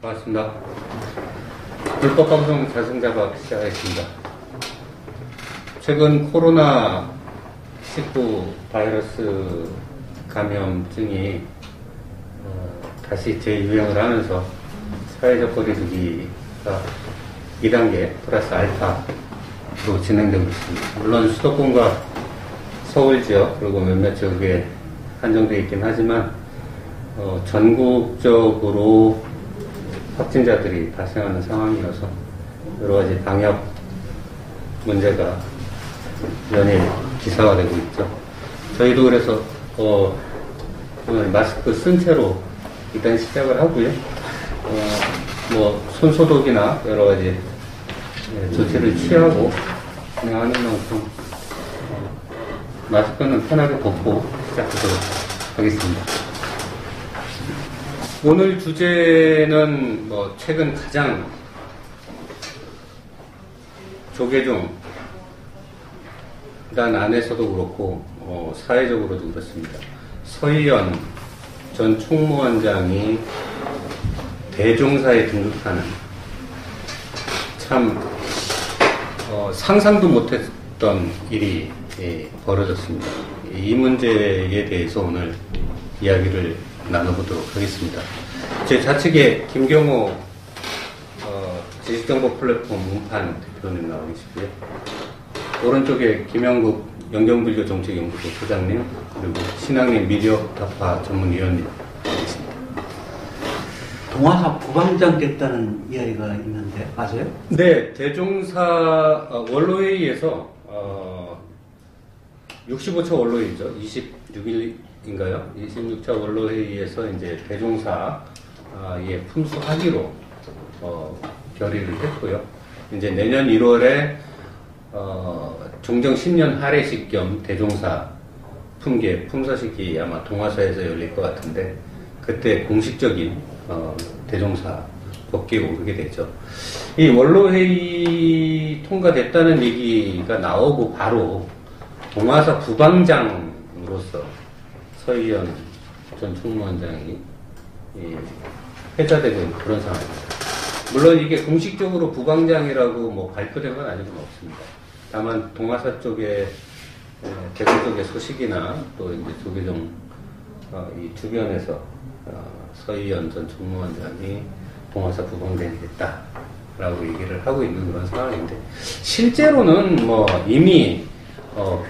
반갑습니다. 불법방송 자승자박 시작하겠습니다. 최근 코로나19 바이러스 감염증이 다시 재유행을 하면서 사회적 거리두기가 2단계 플러스 알파로 진행되고 있습니다. 물론 수도권과 서울 지역 그리고 몇몇 지역에 한정되어 있긴 하지만 전국적으로 확진자들이 발생하는 상황이어서 여러 가지 방역 문제가 연일 기사화되고 있죠. 저희도 그래서 오늘 마스크 쓴 채로 일단 시작을 하고요. 손소독이나 여러 가지 조치를 취하고 진행하는 만큼 마스크는 편하게 벗고 시작하도록 하겠습니다. 오늘 주제는 최근 가장 조계종 단 안에서도 그렇고 사회적으로도 그렇습니다. 서희연 전 총무원장이 대종사에 등극하는 참 상상도 못했던 일이 벌어졌습니다. 이 문제에 대해서 오늘 이야기를 나눠보도록 하겠습니다. 제 좌측에 김경호 지식정보 플랫폼 운판 대표님 나와 계시고요. 오른쪽에 김영국 연경불교정책연구소 소장님, 그리고 신앙림 미디어타파 전문위원님 계십니다. 동화사 부방장 됐다는 이야기가 있는데 맞아요? 네, 대종사 원로회의에서 65차 원로회의죠. 26일인가요? 26차 원로회의에서 이제 대종사에 품수하기로 결의를 했고요. 이제 내년 1월에 종정 10년 할애식 겸 대종사 품서식이 아마 동화사에서 열릴 것 같은데 그때 공식적인 대종사 법기에 오르게 되죠. 이 원로회의 통과됐다는 얘기가 나오고 바로 동화사 부방장으로서 서희연 전 총무원장이 회자되고 있는 그런 상황입니다. 물론 이게 공식적으로 부방장이라고 발표된 건 아니고 없습니다. 다만 동화사 쪽에 대구 쪽의 소식이나 또 이제 조계종 이 주변에서 서희연 전 총무원장이 동화사 부방장이 됐다라고 얘기를 하고 있는 그런 상황인데 실제로는 이미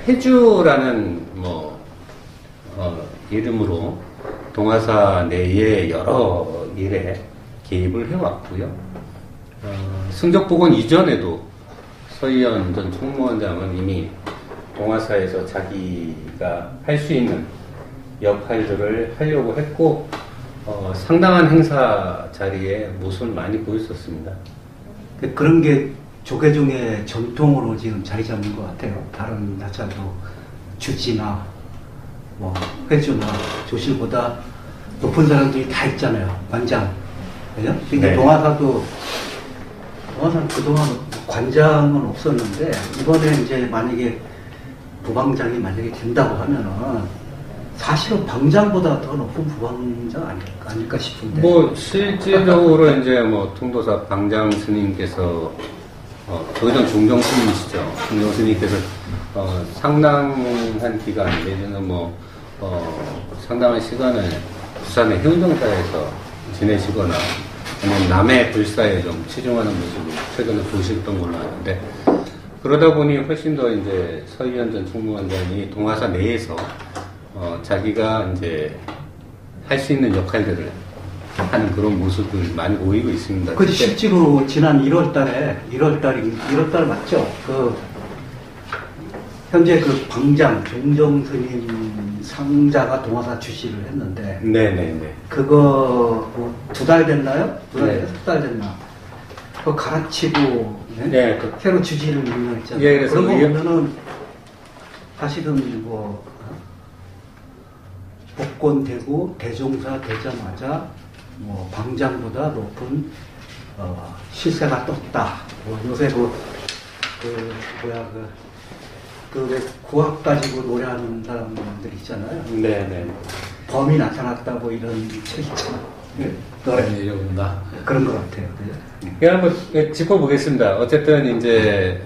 회주라는 이름으로 동화사 내에 여러 일에 개입을 해왔고요. 승적보건 이전에도 서희연 전 총무원장은 이미 동화사에서 자기가 할 수 있는 역할들을 하려고 했고 상당한 행사 자리에 모습을 많이 보였었습니다. 그런 게 조계종의 전통으로 지금 자리 잡는 것 같아요. 다른 나차도 주지나 회주나 조실보다 높은 사람들이 다 있잖아요. 관장. 그죠? 네. 동화사는 그동안 관장은 없었는데 이번에 이제 만약에 부방장이 만약에 된다고 하면은 사실은 방장보다 더 높은 부방장 아닐까 싶은데. 실질적으로 이제 통도사 방장 스님께서 조계종 종정 스님이시죠. 종정 스님께서 상당한 기간 내지는 상당한 시간을 부산의 해운정사에서 지내시거나 아니면 남해 불사에 좀 치중하는 모습을 최근에 보셨던 걸로 아는데 그러다 보니 훨씬 더 이제 서희연 전 총무원장이 동화사 내에서 자기가 이제 할 수 있는 역할들을 하는 그런 모습을 많이 보이고 있습니다. 그 실제로 지난 1월달 맞죠? 현재 방장 종정 스님 상자가 동화사 주시를 했는데. 네네네. 그거 2달 됐나요? 네. 3달 됐나? 그거 갈아치고 네. 새로 주지를 명령했잖아요. 예, 그래서 그런 거 보면은 사실은 복권되고 대종사 되자마자 방장보다 높은 시세가 떴다. 요새 왜 구악 가지고 노래하는 사람들 있잖아요. 네네. 범이 나타났다고 이런 책 있잖아. 노래 내려온다. 그런 것 같아요. 그죠? 그냥 한번 짚어보겠습니다. 어쨌든 이제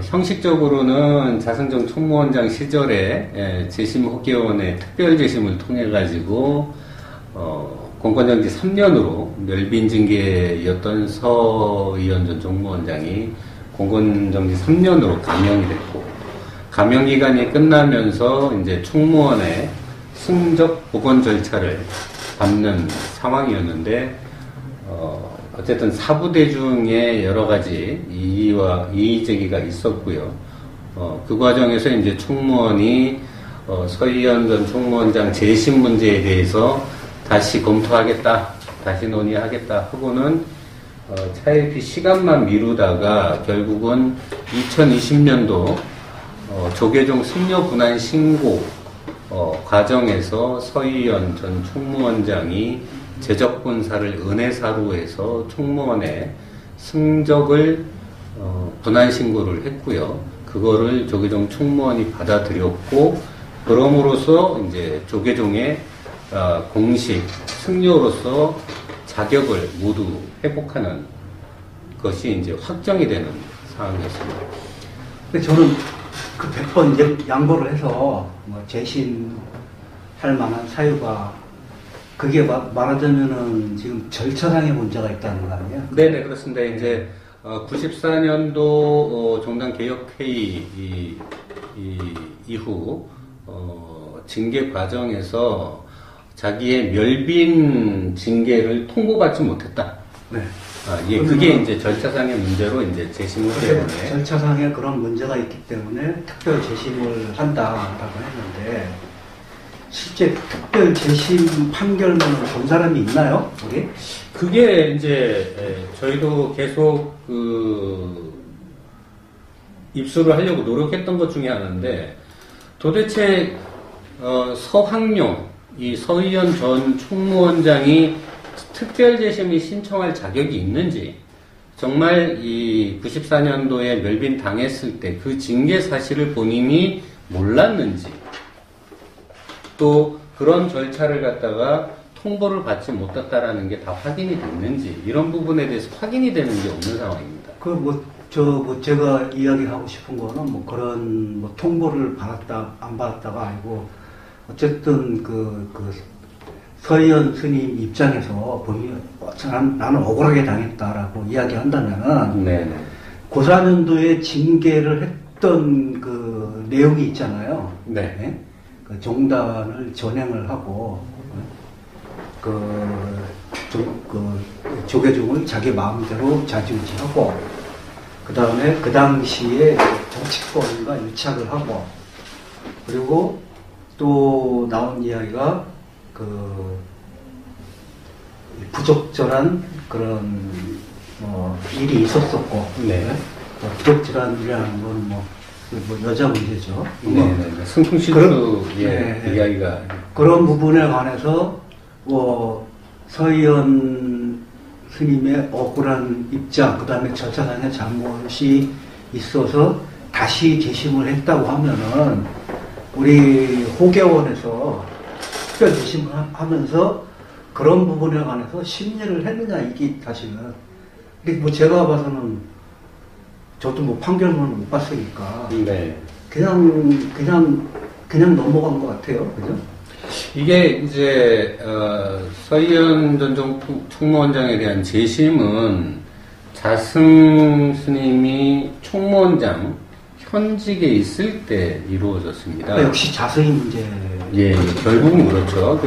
형식적으로는 자승정 총무원장 시절에 재심 호계원의 특별 재심을 통해 가지고 공권정지 3년으로 멸빈 징계였던 서의원 전 총무원장이 공권정지 3년으로 감형이 됐고, 감형 기간이 끝나면서 이제 총무원의 승적 복원 절차를 밟는 상황이었는데, 어쨌든 사부대중의 여러 가지 이의 제기가 있었고요. 그 과정에서 이제 총무원이 서의원 전 총무원장 재심 문제에 대해서 다시 검토하겠다, 다시 논의하겠다 하고는 차일피 시간만 미루다가 결국은 2020년도 조계종 승려 분한 신고 과정에서 서의원 전 총무원장이 제적본사를 은혜사로 해서 총무원에 승적을 분한 신고를 했고요. 그거를 조계종 총무원이 받아들였고, 그럼으로써 이제 조계종의 공식 승려로서 자격을 모두 회복하는 것이 이제 확정이 되는 상황이었습니다. 근데 저는 그 100번 이제 양보를 해서 뭐 재심할 만한 사유가 그게 말하자면은 지금 절차상의 문제가 있다는 거 아니에요? 네네, 그렇습니다. 이제 94년도 정당 개혁회의 이후 징계 과정에서 자기의 멸빈 징계를 통보받지 못했다. 네. 예, 그게 이제 절차상의 문제로 이제 재심을 때문에. 절차상에 그런 문제가 있기 때문에 특별 재심을 한다라고 했는데, 실제 특별 재심 판결문을 본 사람이 있나요? 우리? 그게 이제 저희도 계속 입수를 하려고 노력했던 것 중에 하나인데, 도대체 서학용 이 서의원 전 총무원장이 특별 재심을 신청할 자격이 있는지, 정말 이 94년도에 멸빈 당했을 때 그 징계 사실을 본인이 몰랐는지, 또 그런 절차를 갖다가 통보를 받지 못했다라는 게 다 확인이 됐는지, 이런 부분에 대해서 확인이 되는 게 없는 상황입니다. 제가 이야기하고 싶은 거는 뭐 그런 뭐 통보를 받았다 안 받았다가 아니고, 어쨌든 서의원 스님 입장에서 본인이 나는 억울하게 당했다라고 이야기한다면은, 네네. 고사년도에 징계를 했던 그 내용이 있잖아요. 네. 네? 그 종단을 전행을 하고 조계종을 자기 마음대로 좌지우지하고, 그 다음에 그 당시에 정치권과 유착을 하고, 그리고 또 나온 이야기가 부적절한 그런 일이 있었었고, 네. 부적절한 일이라는 건 뭐 여자 문제죠. 네. 승풍실수의 이야기가 그런 부분에 관해서 서의원 스님의 억울한 입장, 그 다음에 절차상의 잘못이 있어서 다시 재심을 했다고 하면은, 우리 호계원에서 특별 재심을 하면서 그런 부분에 관해서 심리를 했느냐, 이게 사실은. 근데 뭐 제가 봐서는, 저도 뭐 판결문을 못 봤으니까, 네. 그냥 넘어간 것 같아요. 그죠? 이게 이제 서의원 전 총무원장에 대한 재심은 자승 스님이 총무원장 현직에 있을 때 이루어졌습니다. 역시 자승이 문제. 예, 결국은 그렇죠.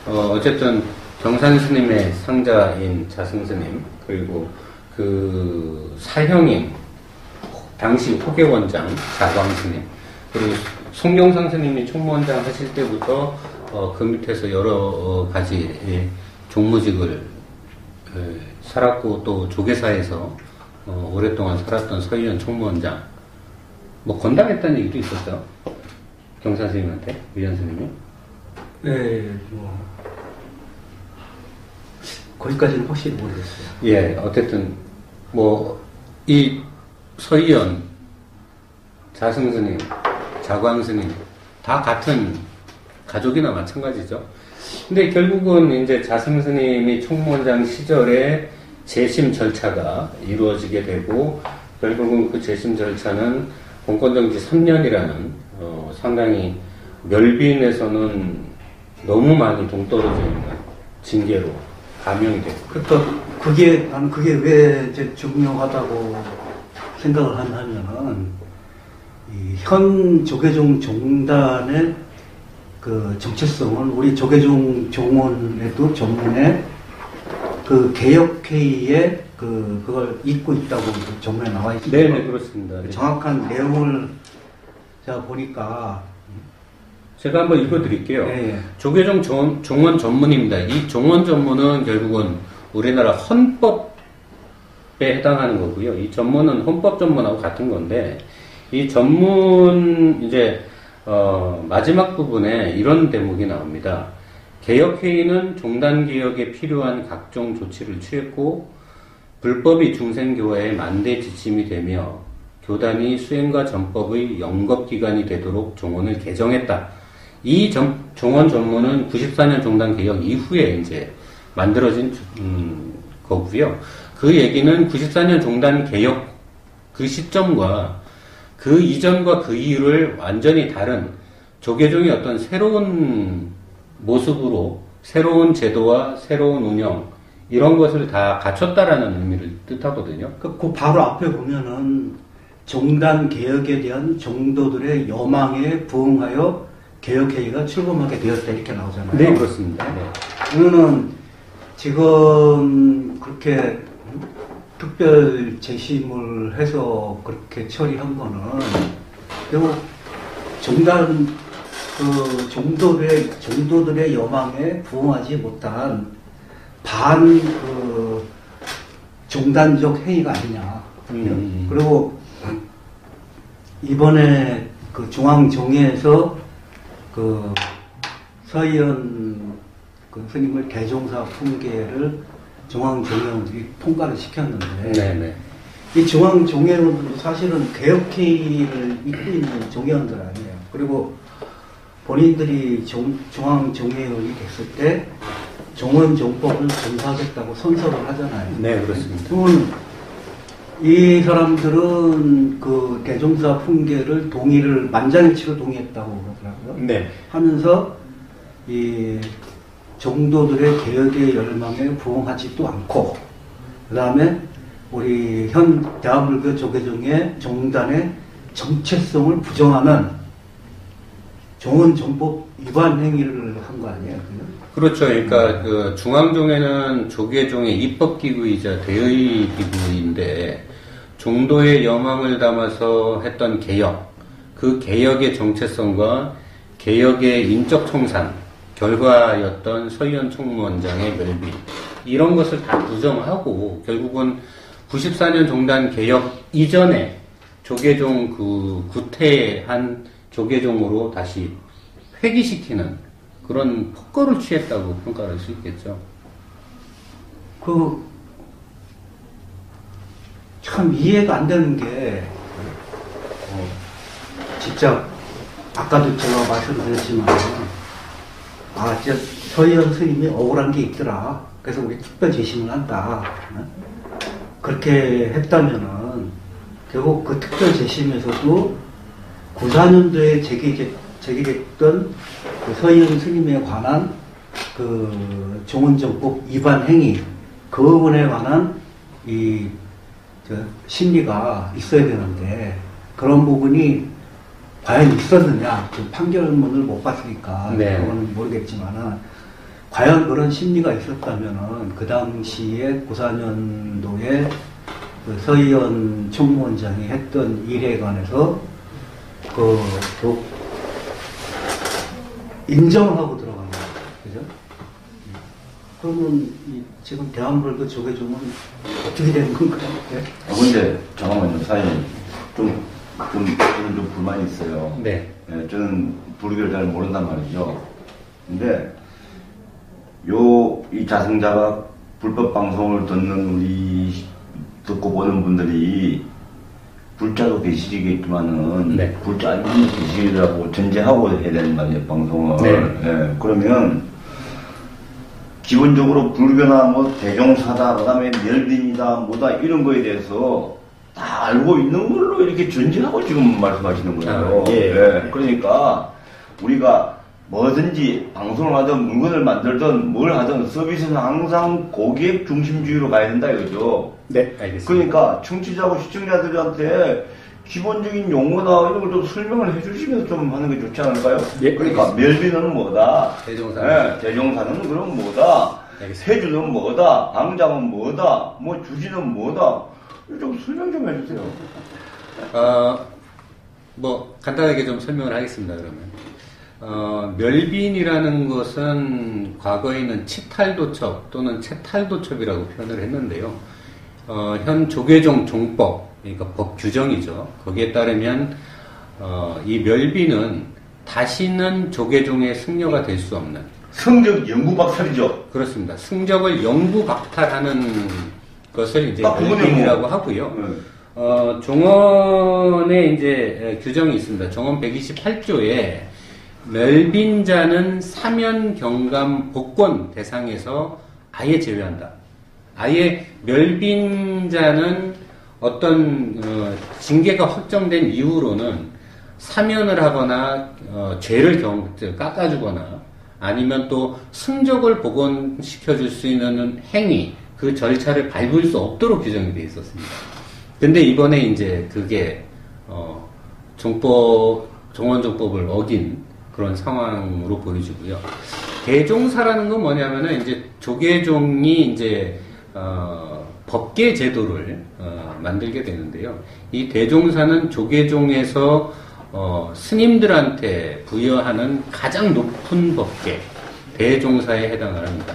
어쨌든 경산 스님의 상자인 자승 스님, 그리고 그 사형인 당시 호계원장 자광 스님, 그리고 송경상 스님이 총무원장 하실 때부터 그 밑에서 여러 가지 종무직을 살았고, 또 조계사에서 오랫동안 살았던 서의원 총무원장, 뭐 건당했다는 얘기도 있었죠. 경산 스님한테, 위원 스님이. 네, 거기까지는 확실히 모르겠어요. 예, 어쨌든 이 서의원, 자승 스님, 자광 스님 다 같은 가족이나 마찬가지죠. 근데 결국은 이제 자승 스님이 총무원장 시절에 재심 절차가 이루어지게 되고, 결국은 그 재심 절차는 공권정지 3년이라는 상당히 멸빈에서는 너무 많이 동떨어져 있는 징계로 감형이 됐고. 그러니까 나는 그게 왜 이제 중요하다고 생각을 하냐면은 이 현 조계종 종단의 그 정체성은 우리 조계종 종원에도 전문에 그 개혁회의에 그걸 잇고 있다고 전문에 나와 있습니다. 네, 그렇습니다. 네. 정확한 내용을 제가 보니까 제가 한번 읽어드릴게요. 네. 조계종 종원 전문입니다. 이 종원 전문은 결국은 우리나라 헌법에 해당하는 거고요. 이 전문은 헌법 전문하고 같은 건데, 이 전문 이제 마지막 부분에 이런 대목이 나옵니다. 개혁회의는 종단개혁에 필요한 각종 조치를 취했고 불법이 중생교회의 만대 지침이 되며 교단이 수행과 전법의 영겁기관이 되도록 종원을 개정했다. 이 종원 전문은 94년 종단개혁 이후에 이제 만들어진 거고요. 그 얘기는 94년 종단개혁 그 시점과 그 이전과 그 이후를 완전히 다른 조계종의 어떤 새로운 모습으로 새로운 제도와 새로운 운영 이런 것을 다 갖췄다라는 의미를 뜻하거든요. 그 바로 앞에 보면은 종단 개혁에 대한 종도들의 여망에 부응하여 개혁회의가 출범하게 되었다 이렇게 나오잖아요. 네, 그렇습니다. 네. 그러면은 지금 그렇게 특별 재심을 해서 그렇게 처리한 거는 결국 종도들의 여망에 부응하지 못한 종단적 행위가 아니냐. 그리고 이번에 그 중앙정회에서 그 서희연 그 스님의 대종사 풍계를 중앙정회원들이 통과를 시켰는데, 네네. 이 중앙정회원들도 사실은 개혁회의를 이끌고 있는 정회원들 아니에요. 그리고 본인들이 중앙정회원이 됐을 때 종원종법을 준수하겠다고 선서를 하잖아요. 네, 그렇습니다. 그러면 이 사람들은 그 대종사 풍계를 만장일치로 동의했다고 그러더라고요. 네. 하면서 이 종도들의 개혁의 열망에 부응하지도 않고, 그 다음에 우리 현 대한불교 조계종의 종단의 정체성을 부정하는 종원종법 위반 행위를 한 거 아니에요? 그렇죠. 그러니까 그 중앙종회는 조계종의 입법기구이자 대의기구인데 종도의 여망을 담아서 했던 개혁, 그 개혁의 정체성과 개혁의 인적 청산 결과였던 서희연 총무원장의 멸비, 이런 것을 다 부정하고 결국은 94년 종단 개혁 이전에 조계종 그 구태한 조계종으로 다시 회귀시키는 그런 폭거를 취했다고 평가할 수 있겠죠. 참 이해가 안 되는 게, 진짜 아까도 제가 말씀드렸지만, 진짜 서희연 스님이 억울한 게 있더라. 그래서 우리 특별 재심을 한다. 그렇게 했다면은 결국 그 특별 재심에서도 94년도에 제기됐던 그 서희연 스님에 관한 그 종원정법 위반 행위, 그 부분에 관한 심리가 있어야 되는데 그런 부분이 과연 있었느냐? 그 판결문을 못 봤으니까 네. 그건 모르겠지만은 과연 그런 심리가 있었다면은 그 당시에 94년도에 그 서희연 총무원장이 했던 일에 관해서 인정을 하고 들어간 거예요. 그죠? 그러면 지금 대한불교 조계종은 어떻게 되는 건가요? 네? 근데 잠깐만요, 사장님. 저는 좀 불만이 있어요. 네. 네, 저는 불교를 잘 모른단 말이죠. 근데 이 자승자가 불법 방송을 듣고 보는 분들이 불자도 계시겠지만은 네. 불자 아닌 분도 계시라고 전제하고 해야 되는 거 아니에요, 방송을. 네. 예, 그러면 기본적으로 불교나 뭐 대종사다, 그다음에 멸빈이다, 뭐다 이런 거에 대해서 다 알고 있는 걸로 이렇게 전제하고 지금 말씀하시는 거예요. 아, 예. 예, 그러니까 우리가 뭐든지 방송을 하든 물건을 만들든 뭘 하든 서비스는 항상 고객 중심주의로 가야 된다 이거죠. 네, 알겠습니다. 그러니까 청취자하고 시청자들한테 기본적인 용어나 이런 걸 좀 설명을 해주시면서 좀 하는 게 좋지 않을까요? 예, 그러니까 알겠습니다. 멸비는 뭐다, 대종사는? 대종사는 그럼 뭐다, 알겠습니다. 해주는 뭐다, 방장은 뭐다, 뭐 주지는 뭐다, 좀 설명 좀 해주세요. 뭐 간단하게 좀 설명을 하겠습니다. 그러면 멸빈이라는 것은 과거에는 치탈도첩 또는 채탈도첩이라고 표현을 했는데요. 현 조계종 종법, 그러니까 법 규정이죠. 거기에 따르면 이 멸빈은 다시는 조계종의 승려가 될 수 없는, 성적 연구박살이죠. 그렇습니다. 승적을 영구박탈하는 것을 이제 아, 그거는 멸빈이라고 뭐, 하고요. 종언에 이제 규정이 있습니다. 종언 128조에 멸빈자는 사면 경감 복권 대상에서 아예 제외한다. 아예 멸빈자는 어떤 징계가 확정된 이후로는 사면을 하거나 죄를 깎아주거나 아니면 또 승적을 복원시켜줄 수 있는 행위, 그 절차를 밟을 수 없도록 규정이 되어 있었습니다. 근데 이번에 이제 그게 종원종법을 어긴 그런 상황으로 보여지고요. 대종사라는 건 뭐냐면은 이제 조계종이 이제 법계 제도를 만들게 되는데요. 이 대종사는 조계종에서 스님들한테 부여하는 가장 높은 법계 대종사에 해당을 합니다.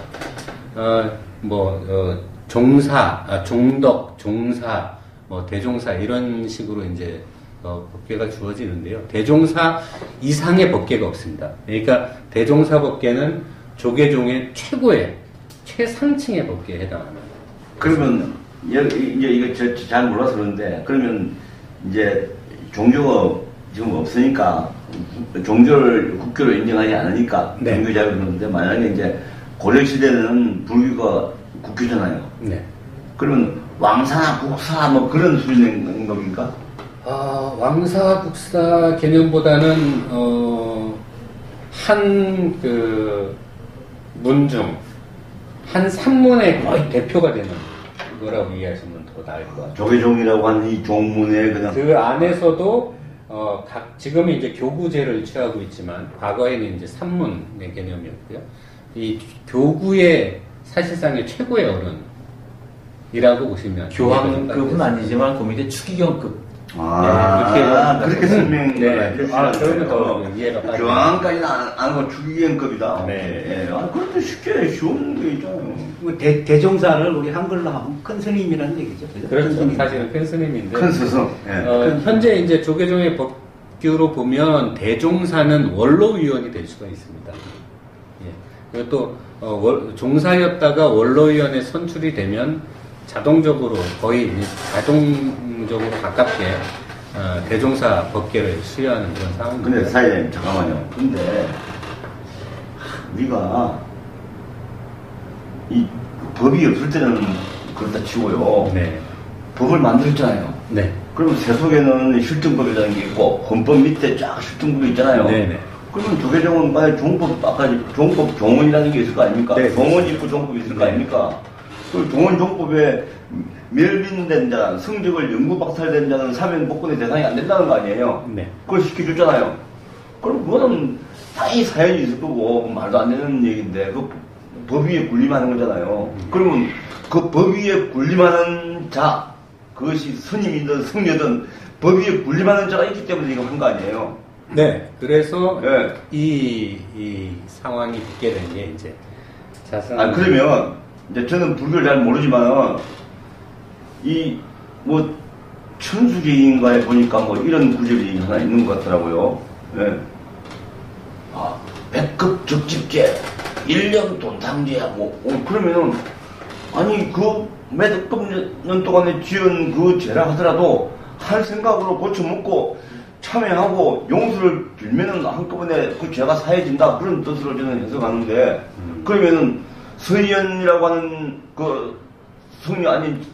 종사, 종덕, 종사, 대종사 이런 식으로 이제 법계가 주어지는데요. 대종사 이상의 법계가 없습니다. 그러니까 대종사 법계는 조계종의 최고의 최상층의 법계에 해당합니다. 그러면 이제 이거 잘 몰라서 그런데 그러면 이제 종교가 지금 없으니까 종교를 국교로 인정하지 않으니까 네. 종교자를 그러는데 만약에 이제 고려 시대는 불교가 국교잖아요. 네. 그러면 왕사나 국사 뭐 그런 수준인 겁니까? 왕사 국사 개념보다는 한 문중 한 산문의 거의 대표가 되는 거라고 이해하시면 더 나을 것 같아요. 조계종이라고 하는 이 종문에 그냥 그 안에서도 지금은 이제 교구제를 취하고 있지만 과거에는 이제 산문의 개념이었고요. 이 교구의 사실상의 최고의 어른이라고 보시면 교황급은 아니지만 그 밑에 추기경급. 그렇게 설명을 네. 그러면 더 이해가 빠져요. 교황까지는 안 하고 추기경급이다. 네. 그것도 쉽게 쉬운 게 있잖아요. 대종사를 우리 한글로 하면 큰 스님이라는 얘기죠. 그죠? 큰 그렇죠. 스님. 사실은 큰 스님인데. 큰 스승. 현재 이제 조계종의 법규로 보면 대종사는 원로위원이 될 수가 있습니다. 예. 그리고 또 종사였다가 원로위원에 선출이 되면 자동적으로 거의 자동적으로 가깝게 대종사 법계를 수여하는 그런 상황입니다. 근데 사장님 잠깐만요. 근데 우리가 이 법이 없을 때는 그렇다 치고요. 네. 법을 만들었잖아요. 네. 그러면 세속에는 실정법이라는 게 있고 헌법 밑에 쫙 실정법이 있잖아요. 네네. 그러면 조계종은 만약 종법 아까 종법 종원이라는 게 있을 거 아닙니까? 네. 종원 있고 종법이 있을 거 네. 아닙니까? 그 종원 종법에 멸빈된 자, 성적을 영구 박탈된 자는 사면 복권의 대상이 안 된다는 거 아니에요? 네. 그걸 시켜줬잖아요. 그럼 그거는 당연히 사연이 있을 거고 말도 안 되는 얘기인데 그 법 위에 군림하는 거잖아요. 그러면 그 법 위에 군림하는 자, 그것이 스님이든 성녀든 법 위에 군림하는 자가 있기 때문에 이거 한 거 아니에요? 네. 그래서 예. 이 상황이 붙게 된 게 이제 자선. 그러면 이제 저는 불교를 잘 모르지만 이 뭐 천수기인가에 보니까 뭐 이런 구절이 하나 있는 것 같더라고요. 예. 백급 적집제, 1년 돈탕제야 뭐 그러면은 아니 그 몇 년 동안에 지은 그 죄라 하더라도 할 생각으로 고쳐먹고 참여하고 용서를 빌면은 한꺼번에 그 죄가 사해진다 그런 뜻으로 저는 해석하는데 그러면은 서희연이라고 하는 그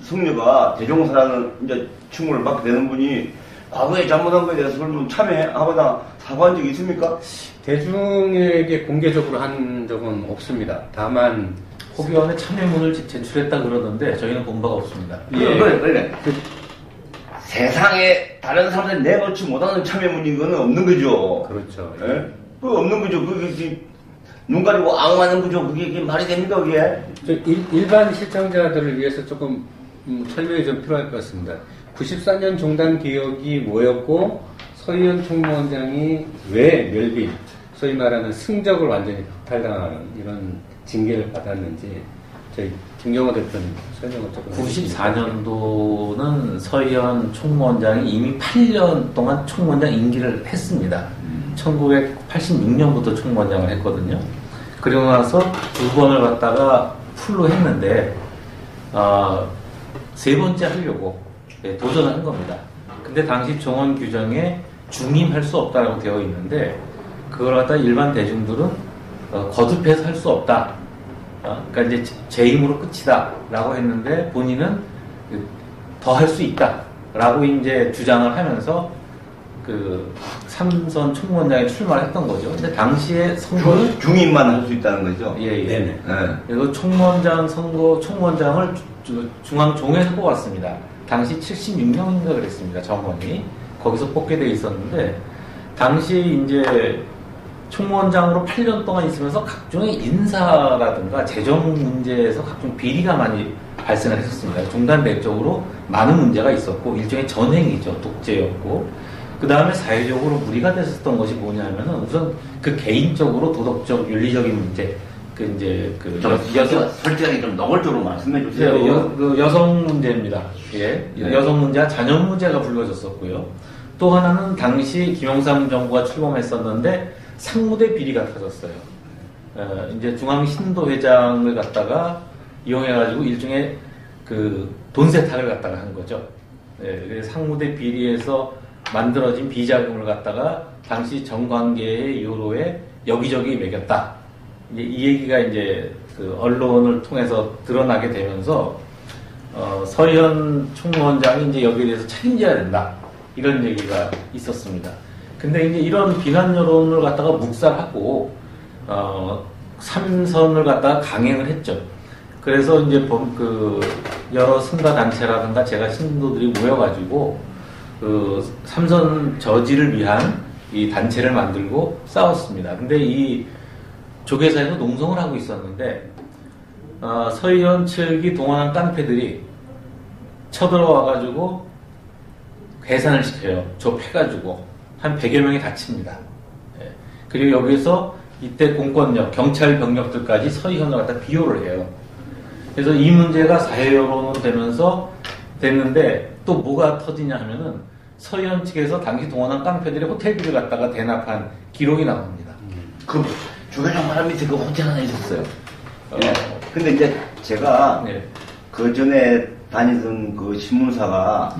성녀가 대종사라는 이제 칭호를 받게 되는 분이 과거에 잘못한 거에 대해서 그러면 참여하거나 사과한 적이 있습니까? 대중에게 공개적으로 한 적은 없습니다. 다만 호기원에 참여문을 제출했다 그러는데 저희는 본 바가 없습니다. 예. 그래. 세상에 다른 사람들이 내놓지 못하는 참여문이 그거는 없는 거죠. 그렇죠. 예? 그거 없는 거죠. 그게 눈 가리고 앙하는 거죠. 그게 말이 됩니까, 그게? 일반 시청자들을 위해서 조금 설명이 좀 필요할 것 같습니다. 94년 종단 개혁이 뭐였고 서희연 총무원장이 왜 멸빈, 소위 말하는 승적을 완전히 박탈당하는 이런 징계를 받았는지 저희 김경호 대표님 설명을 조금 94년도는 서희연 총무원장이 이미 8년 동안 총무원장 임기를 했습니다. 1986년부터 총무원장을 했거든요. 그리고 나서 2번을 갖다가 풀로 했는데 세 번째 하려고 도전을 한 겁니다. 근데 당시 정원 규정에 중임할 수 없다라고 되어 있는데 그걸 갖다 일반 대중들은 거듭해서 할 수 없다. 그러니까 이제 재임으로 끝이다라고 했는데 본인은 더 할 수 있다라고 이제 주장을 하면서 그 3선 총무원장에 출마를 했던 거죠. 근데 당시에 선거는 중임만 할 수 있다는 거죠. 예. 네네. 그래서 총무원장을 중앙종에서 뽑았습니다. 당시 76명인가 그랬습니다. 정원이 거기서 뽑게 돼 있었는데 당시 이제 총무원장으로 8년 동안 있으면서 각종의 인사라든가 재정 문제에서 각종 비리가 많이 발생을 했었습니다. 종단대적으로 많은 문제가 있었고 일종의 전횡이죠. 독재였고 그 다음에 사회적으로 무리가 됐었던 것이 뭐냐면은 우선 그 개인적으로 도덕적 윤리적인 문제 여성 솔직하게 좀 노골적으로 말씀해 주세요. 여성 문제입니다. 예, 네. 여성 문제와 자녀 문제가 불거졌었고요. 또 하나는 당시 김영삼 정부가 출범했었는데 상무대 비리가 터졌어요. 이제 중앙신도회장을 갖다가 이용해가지고 일종의 그 돈 세탁을 갖다가 한 거죠. 예, 상무대 비리에서 만들어진 비자금을 갖다가 당시 정관계의 요로에 여기저기 매겼다. 이제 이 얘기가 이제 그 언론을 통해서 드러나게 되면서 서희연 총무원장이 이제 여기에 대해서 책임져야 된다. 이런 얘기가 있었습니다. 근데 이제 이런 비난 여론을 갖다가 묵살하고 3선을 갖다가 강행을 했죠. 그래서 이제 그 여러 승가 단체라든가 제가 신도들이 모여가지고 그 3선 저지를 위한 이 단체를 만들고 싸웠습니다. 근데 이 조계사에서 농성을 하고 있었는데 서희연 측이 동원한 깡패들이 쳐들어와가지고 괴산을 시켜요. 좁혀가지고 한 100여 명이 다칩니다. 예. 그리고 여기서 이때 공권력, 경찰 병력들까지 서희연을 갖다 비호를 해요. 그래서 이 문제가 사회 여론으로 되면서 됐는데 또 뭐가 터지냐 하면은 서희연 측에서 당시 동원한 깡패들이 호텔비를 갖다가 대납한 기록이 나옵니다. 그 조계종 바람 밑에 그 호텔 하나 있었어요. 근데 이제 제가 그 전에 다니던 그 신문사가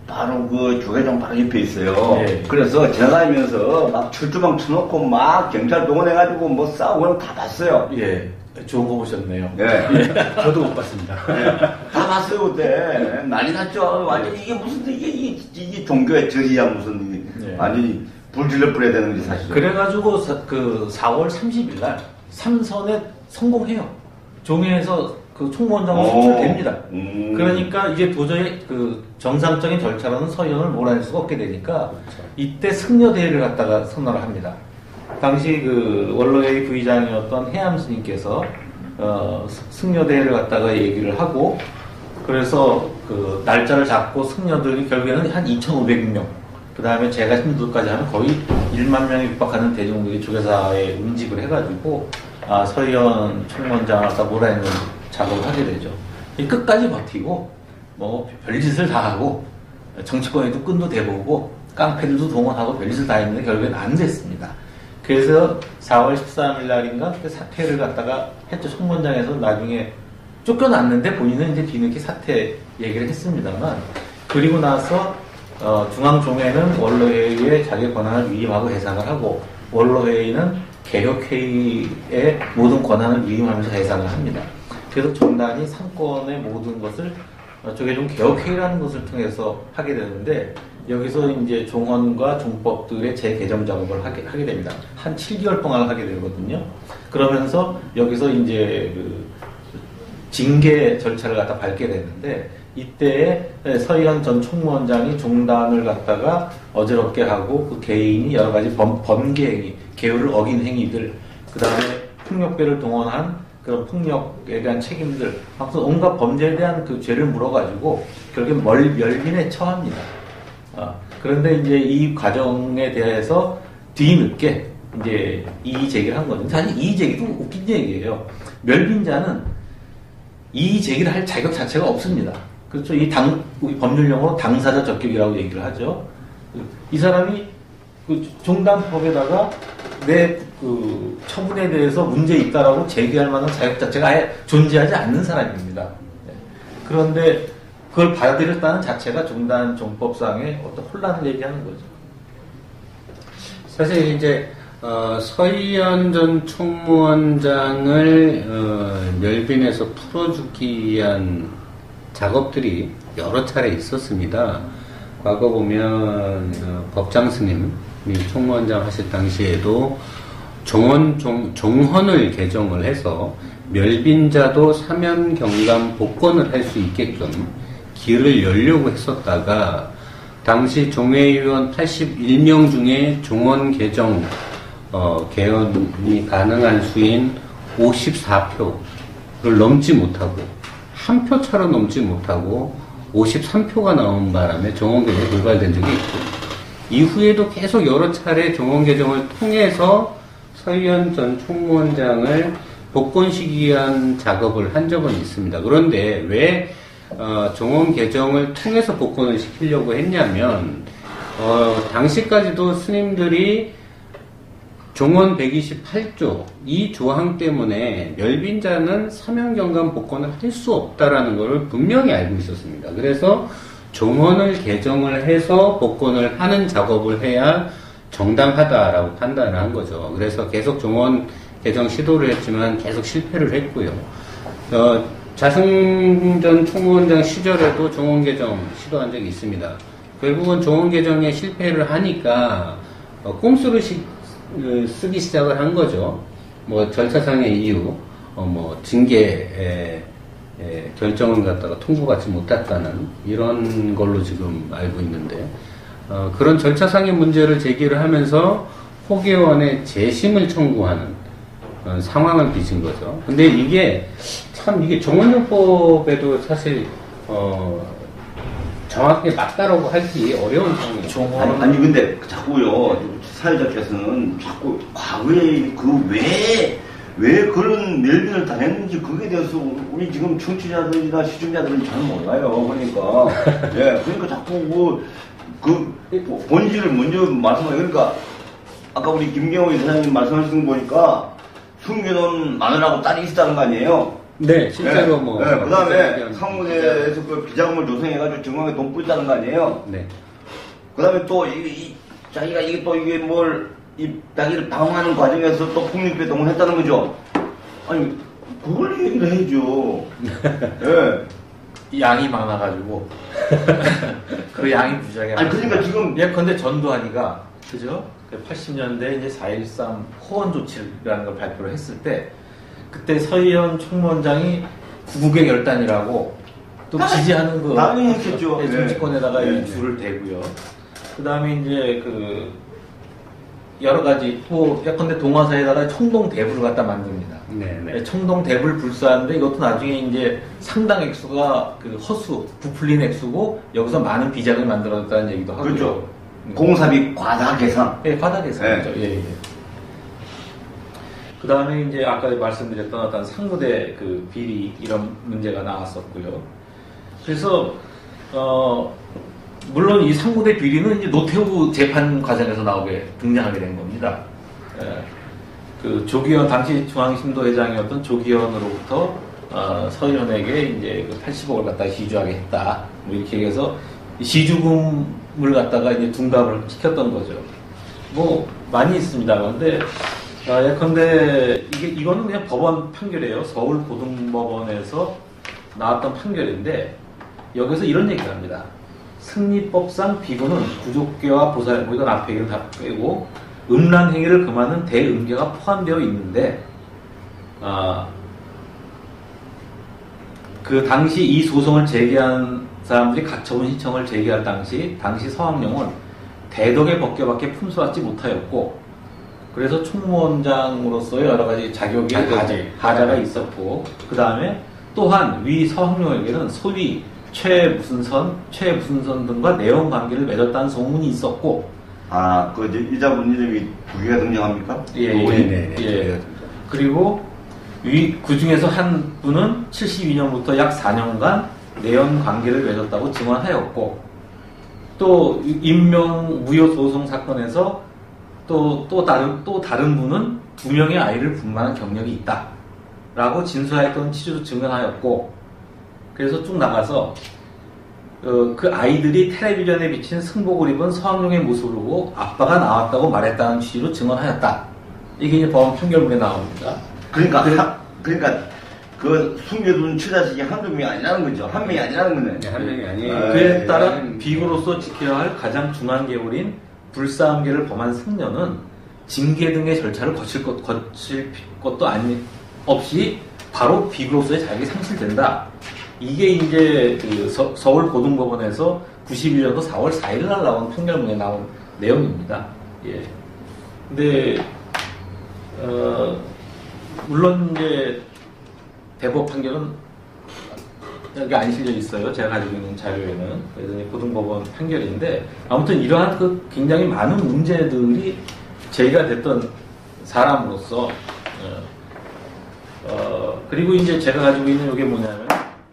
바로 그 조계종 바로 옆에 있어요. 그래서 지나다니면서 막 철조망 쳐놓고 막 경찰 동원해가지고 뭐 싸우고 다 봤어요. 예. 좋은 거 보셨네요. 저도 못 봤습니다. 다 봤어요, 그때. 난리 났죠. 완전히 이게 무슨, 이게 종교의 절이야, 무슨, 완전히 불질러 뿌려야 되는 거지, 사실. 그래가지고 그 4월 30일 날 3선에 성공해요. 종회에서 그 총무원장으로 선출됩니다. 그러니까 이제 도저히 그 정상적인 절차로는 서희연을 몰아낼 수가 없게 되니까 이때 승려대회를 갖다가 선언을 합니다. 당시 그 원로회의 부의장이었던 해암 스님께서 승려대회를 갖다가 얘기를 하고 그래서 그 날짜를 잡고 승려들이 결국에는 한 2,500명 그 다음에 제가 신도까지 하면 거의 1만 명에 육박하는 대중들이 조계사에 운집을 해가지고 서희연 총무원장을 갖다 몰아내는 작업을 하게 되죠. 끝까지 버티고 뭐 별짓을 다 하고 정치권에도 끈도 대보고 깡패들도 동원하고 별짓을 다 했는데 결국에는 안 됐습니다. 그래서 4월 13일 날인가 그 사퇴를 갖다가 했죠. 총무원장에서 나중에 쫓겨났는데 본인은 이제 뒤늦게 사퇴 얘기를 했습니다만 그리고 나서 중앙종회는 원로회의에 자기 권한을 위임하고 해산을 하고 원로회의는 개혁회의의 모든 권한을 위임하면서 해산을 합니다. 그래서 종단이 상권의 모든 것을 조계종 개혁회의라는 것을 통해서 하게 되는데 여기서 이제 종헌과 종법들의 재개정 작업을 하게 됩니다. 한 7개월 동안 하게 되거든요. 그러면서 여기서 이제 그 징계 절차를 갖다 밟게 되는데 이때에 서희연 전 총무원장이 종단을 갖다가 어지럽게 하고 그 개인이 여러 가지 범계 행위, 계율을 어긴 행위들, 그 다음에 폭력배를 동원한 그런 폭력에 대한 책임들, 아무튼 온갖 범죄에 대한 그 죄를 물어가지고 결국에 멸빈에 처합니다. 그런데 이제 이 과정에 대해서 뒤늦게 이제 이의 제기를 한 거죠. 사실 이의 제기도 웃긴 얘기예요. 멸빈자는 이의 제기를 할 자격 자체가 없습니다. 그렇죠. 우리 법률용어로 당사자 적격이라고 얘기를 하죠. 이 사람이 그 종단법에다가 내 그 처분에 대해서 문제 있다라고 제기할 만한 자격 자체가 아예 존재하지 않는 사람입니다. 그런데 그걸 받아들였다는 자체가 종단 종법상의 어떤 혼란을 얘기하는 거죠. 사실 이제 서희연 전 총무원장을 멸빈에서 풀어주기 위한 작업들이 여러 차례 있었습니다. 과거 보면 법장 스님이 총무원장 하실 당시에도 종헌을 개정을 해서 멸빈자도 사면 경감 복권을 할 수 있게끔 길을 열려고 했었다가 당시 종회의원 81명 중에 종헌 개정 개헌이 가능한 수인 54표를 넘지 못하고 한 표 차로 넘지 못하고 53표가 나온 바람에 종헌 개정이 불발된 적이 있고 이후에도 계속 여러 차례 종헌 개정을 통해서 서희연 전 총무원장을 복권시키기 위한 작업을 한 적은 있습니다. 그런데 왜 종헌 개정을 통해서 복권을 시키려고 했냐면 당시까지도 스님들이 종헌 128조 이 조항 때문에 멸빈자는 사면경감 복권을 할 수 없다라는 것을 분명히 알고 있었습니다. 그래서 종헌을 개정을 해서 복권을 하는 작업을 해야 정당하다라고 판단을 한 거죠. 그래서 계속 종헌 개정 시도를 했지만 계속 실패를 했고요. 자승 전 총무원장 시절에도 종헌 개정 시도한 적이 있습니다. 결국은 종헌 개정에 실패를 하니까 꼼수를 쓰기 시작을 한 거죠. 뭐 절차상의 이유, 뭐 징계 결정을 갖다가 통보받지 못했다는 이런 걸로 지금 알고 있는데 그런 절차상의 문제를 제기를 하면서 호계원에 재심을 청구하는 상황을 빚은 거죠. 근데 이게 종헌용법에도 사실 정확하게 맞다라고 하기 어려운 상황이에요. 아니 근데 자꾸요 사회자께서는 자꾸 과거에 왜 그런 멸빈을 당했는지 그게 대해서 우리 지금 청취자들이나 시청자들은 잘 몰라요. 그러니까 그러니까 자꾸 그 본질을 먼저 말씀하세요. 그러니까 아까 우리 김경호 이사장님 말씀하시는 거 보니까 숨겨놓은 마누라하고 딸이 있었다는 거 아니에요? 네, 실제로 그 다음에 상무대에서 그 비자금을 조성해가지고 정황에 돈 뿌렸다는 거 아니에요? 네. 그 다음에 또 자기가 자기를 방어하는 과정에서 또 폭력배 동원했다는 거죠? 아니, 그걸 얘기를 해야죠. 양이 많아가지고. 그 양이 무지하게. 아니, 그러니까 지금. 예컨대 전두환이가, 그죠? 80년대 이제 4.13 호원 조치라는 걸 발표를 했을 때, 그때 서희연 총무원장이 구국의 결단이라고 또 지지하는 거. 당연히 했겠죠. 정치권에다가 줄을 대고요. 그 다음에 이제 여러 가지, 예컨대 동화사에다가 청동대부를 갖다 만듭니다. 네. 청동대부를 불사하는데 이것도 나중에 이제 상당 액수가 부풀린 액수고 여기서 많은 비자금을 만들어졌다는 얘기도 하고요. 그렇죠. 공사비 과다 계산. 네, 과다 계산이죠. 예. 그 다음에 이제 아까 말씀드렸던 어떤 상무대 비리 이런 문제가 나왔었고요. 그래서, 물론 이 상무대 비리는 이제 노태우 재판 과정에서 등장하게 된 겁니다. 조기현, 당시 중앙심도회장이었던 조기현으로부터, 서희연에게 이제 80억을 갖다 시주하게 했다. 뭐 이렇게 해서 시주금 갖다가 이제 둔갑을 시켰던 거죠. 뭐 많이 있습니다. 그런데 예컨대 이거는 그냥 법원 판결이에요. 서울 고등법원에서 나왔던 판결인데 여기서 이런 얘기를 합니다. 승리법상 비고는 구족계와 보살, 뭐 이건 앞에 얘기를 다 빼고 음란 행위를 금하는 대음계가 포함되어 있는데 그 당시 이 소송을 제기한 사람들이 가처분 신청을 제기할 당시 서학령은 대덕의 법계밖에 품수받지 못하였고 그래서 총무원장으로서의 여러 가지 자격이 하자가 있었고 그 다음에 또한 위 서학령에게는 소위 최 무슨 선 등과 내용 관계를 맺었다는 소문이 있었고 그 여자분 이름이 두 개가 등장합니까? 예. 그리고 그 중에서 한 분은 72년부터 약 4년간 내연 관계를 맺었다고 증언하였고 또 임명 무효 소송 사건에서 또 다른 분은 2명의 아이를 분만한 경력이 있다라고 진술하였던 취지로 증언하였고 그래서 쭉 나가서 그 아이들이 텔레비전에 비친 승복을 입은 서학용의 모습을 보고 아빠가 나왔다고 말했다는 취지로 증언하였다. 이게 이제 법원 판결문에 나옵니다. 그러니까 그 숨겨둔 처자식이 한두 명이 아니라는 거죠. 한 명이 아니라는 거네. 네, 한 명이 아니에요. 그에 따라 비구로서 지켜야 할 가장 중한 계율인 불사함계를 범한 승려는 징계 등의 절차를 거칠 것도 없이 바로 비구로서의 자격이 상실된다. 이게 이제 그 서울 고등법원에서 91년도 4월 4일 날 나온 판결문에 나온 내용입니다. 예. 근데 물론 이제 대법 판결은 여기 안 실려 있어요. 제가 가지고 있는 자료에는. 그래서 고등법원 판결인데 아무튼 이러한 그 굉장히 많은 문제들이 제기가 됐던 사람으로서 그리고 이제 제가 가지고 있는 이게 뭐냐면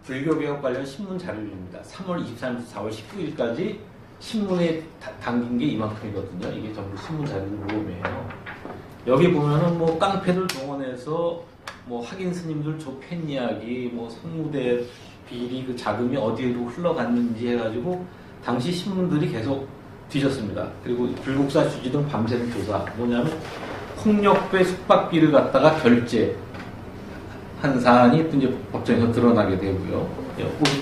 불교개혁 관련 신문 자료입니다. 3월 23일부터 4월 19일까지 신문에 담긴 게 이만큼이거든요. 이게 전부 신문 자료 모음이에요. 여기 보면은 뭐 깡패들 동원해서 뭐 학인 스님들 조팬 이야기, 뭐 성무대 비리 그 자금이 어디로 흘러갔는지 해가지고 당시 신문들이 계속 뒤졌습니다. 그리고 불국사 주지 등 밤새는 조사 뭐냐면 폭력배 숙박비를 갖다가 결제한 사안이 또 이제 법정에서 드러나게 되고요.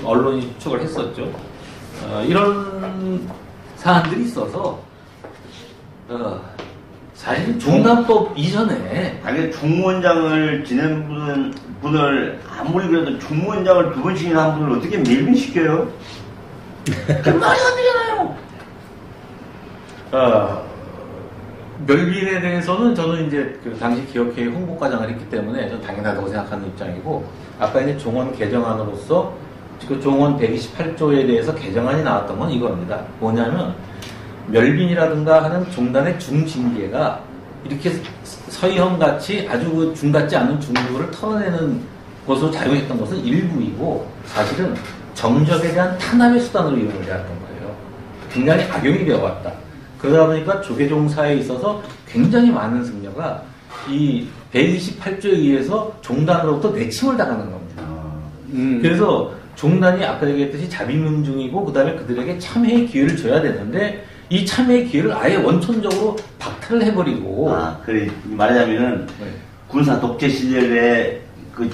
언론이 추적을 했었죠. 이런 사안들이 있어서 사실 종단법 이전에 아니 총무원장을 지낸 분을 아무리 그래도 총무원장을 2번씩이나 한 분을 어떻게 멸빈시켜요? 그 말이 안 되잖아요. 멸빈에 대해서는 저는 이제 그 당시 기억회의 홍보과장을 했기 때문에 저는 당연하다고 생각하는 입장이고 아까 이제 종원 개정안으로서 그 종원 128조에 대해서 개정안이 나왔던 건 이겁니다. 뭐냐면 멸빈이라든가 하는 종단의 중징계가 이렇게 서희형같이 아주 그 중 같지 않은 중도를 털어내는 것으로 작용했던 것은 일부이고 사실은 정적에 대한 탄압의 수단으로 이용을 해왔던 거예요. 굉장히 악용이 되어왔다. 그러다 보니까 조계종사에 있어서 굉장히 많은 승려가 이 128조에 의해서 종단으로부터 내침을 당하는 겁니다. 그래서 종단이 아까 얘기했듯이 자비문중이고 그 다음에 그들에게 참회의 기회를 줘야 되는데 이 참회의 기회를 아예 원천적으로 박탈을 해버리고 그래 말하자면은 네. 군사 독재 시절에 그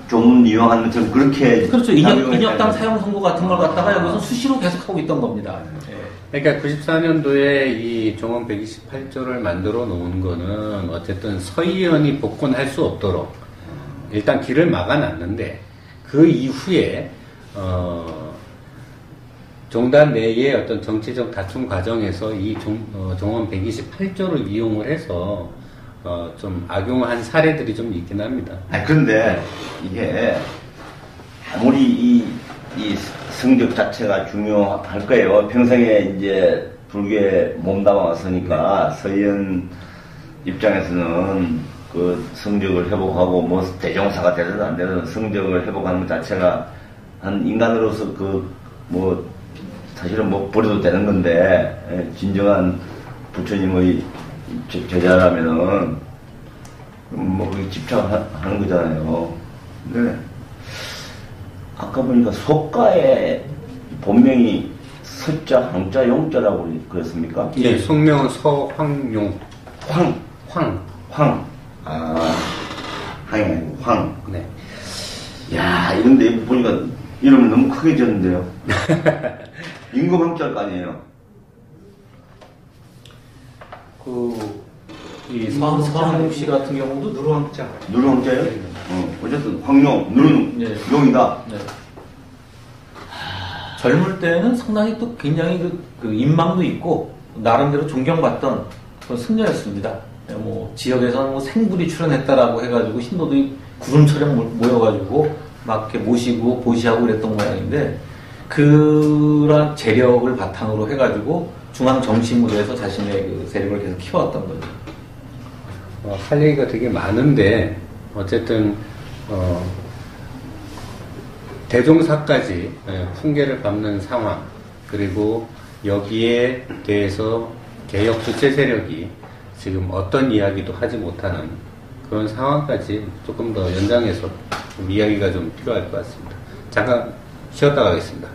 좀 이용하는 것처럼 그렇게 그렇죠. 인혁당 사용 선고 같은 걸 갖다가 여기서 수시로 계속하고 있던 겁니다. 네. 그러니까 94년도에 이 종원 128조를 만들어 놓은 거는 어쨌든 서희연이 복권할 수 없도록 일단 길을 막아놨는데 그 이후에 종단 내의 어떤 정치적 다툼 과정에서 이 종원 128조를 이용을 해서 좀 악용한 사례들이 좀 있긴 합니다. 그런데 이게 아무리 이 성적 자체가 중요할 거예요. 평생에 이제 불교에 몸담아 왔으니까 서희연 입장에서는 그 성적을 회복하고 뭐 대종사가 되든 안 되든 성적을 회복하는 것 자체가 한 인간으로서 그 뭐 사실은 뭐 버려도 되는 건데 진정한 부처님의 제자라면은 뭐 그게 집착하는 거잖아요. 네. 아까 보니까 속가에 본명이 수자, 항자, 용자라고 그랬습니까? 예, 성명은 서황용. 황. 황이 아니고 황. 네. 야, 이런데 보니까 이름을 너무 크게 지었는데요. 임금 황자일 거 아니에요? 이 서항용 씨 같은 경우도 누르왕자. 누르 황자예요? 어쨌든 황용, 누르는 네. 용이다. 네. 젊을 때는 상당히 또 굉장히 그 인망도 있고 나름대로 존경받던 그런 승려였습니다. 뭐 지역에서는 뭐 생불이 출연했다라고 해가지고 신도들이 구름처럼 모여가지고 막 이렇게 모시고 보시하고 그랬던 모양인데 그런 재력을 바탕으로 해가지고 중앙 정치무대에서 자신의 그 세력을 계속 키워왔던 거죠. 할 얘기가 되게 많은데 어쨌든 대종사까지 풍계를 밟는 상황, 그리고 여기에 대해서 개혁 주체 세력이 지금 어떤 이야기도 하지 못하는 그런 상황까지 조금 더 연장해서 좀 이야기가 좀 필요할 것 같습니다. 잠깐 쉬었다 가겠습니다.